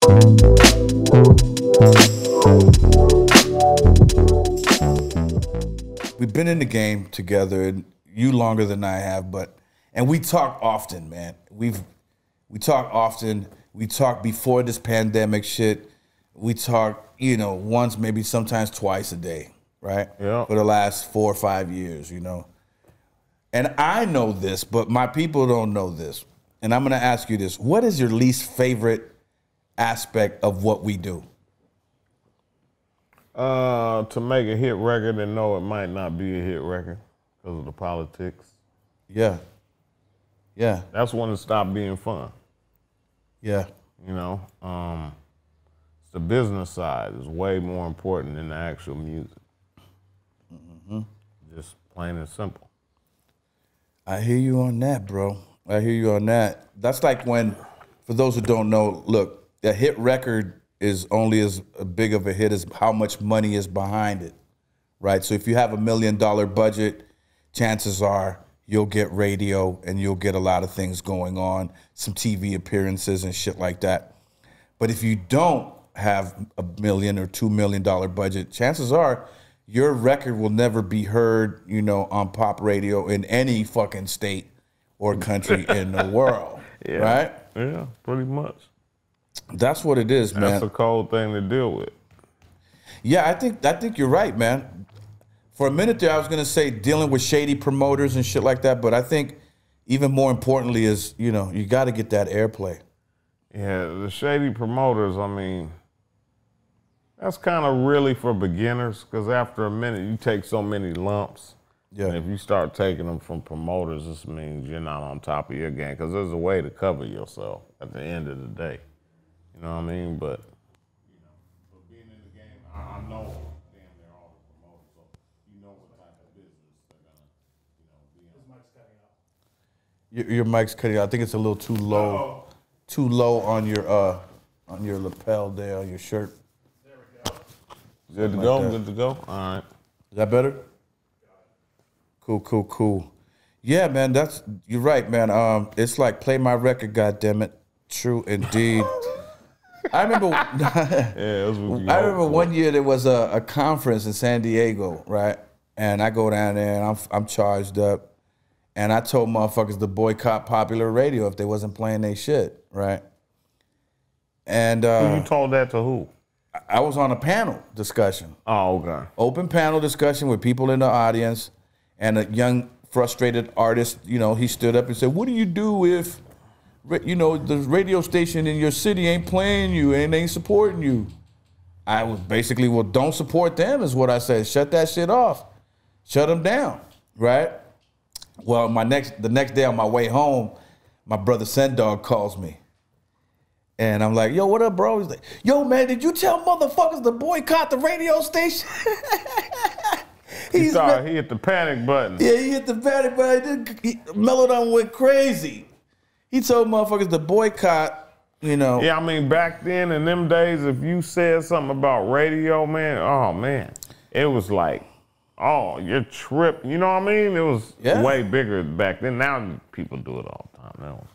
We've been in the game together, and you longer than I have, and we talk often, man. We talk often. We talk before this pandemic shit. We talk, once, maybe sometimes twice a day, right? Yeah. For the last 4 or 5 years, And I know this, but my people don't know this. And I'm gonna ask you this: what is your least favorite aspect of what we do? To make a hit record and know it might not be a hit record because of the politics. Yeah. Yeah. That's when it stopped being fun. Yeah. It's the business side is way more important than the actual music. Mm-hmm. Just plain and simple. I hear you on that, bro. I hear you on that. That's like when, for those who don't know, look, a hit record is only as big of a hit as how much money is behind it, right? So if you have $1 million budget, chances are you'll get radio and you'll get a lot of things going on, some TV appearances and shit like that. But if you don't have $1 million or $2 million budget, chances are your record will never be heard, on pop radio in any fucking state or country in the world, yeah. Right? Yeah, pretty much. That's what it is, man. That's a cold thing to deal with. Yeah, I think you're right, man. For a minute there, I was gonna say dealing with shady promoters and shit like that, but I think even more importantly is, you got to get that airplay. Yeah, the shady promoters, I mean, that's kind of really for beginners, because after a minute, you take so many lumps. Yeah. And if you start taking them from promoters, this means you're not on top of your game, because there's a way to cover yourself at the end of the day. You know what I mean? But, for being in the game, I know damn near all the promoters, so you know what type of business they're going to, be in. His mic's cutting out. Your mic's cutting out. I think it's a little too low. Uh-oh. Too low on your lapel there on your shirt. There we go. Good to go? Good to go? All right. Is that better? Cool. Yeah, man, you're right, man. It's like play my record, goddammit. True indeed. I remember one year there was a conference in San Diego, right? And I go down there and I'm charged up. And I told motherfuckers to boycott popular radio if they wasn't playing their shit, right? And you told that to who? I was on a panel discussion. Oh, okay. Open panel discussion with people in the audience, and a young frustrated artist, he stood up and said, "What do you do if, the radio station in your city ain't playing you and ain't supporting you?" I was basically, well, don't support them is what I said. Shut that shit off. Shut them down, right? Well, the next day on my way home, my brother Sendog calls me. And I'm like, "Yo, what up, bro?" He's like, "Yo, man, did you tell motherfuckers to boycott the radio station?" He hit the panic button. Yeah, he hit the panic button. Mellow done went crazy. He told motherfuckers to boycott, Yeah, I mean, back then in them days, if you said something about radio, man, oh, man, it was like, oh, you're tripping. You know what I mean? It was way bigger back then. Now people do it all the time.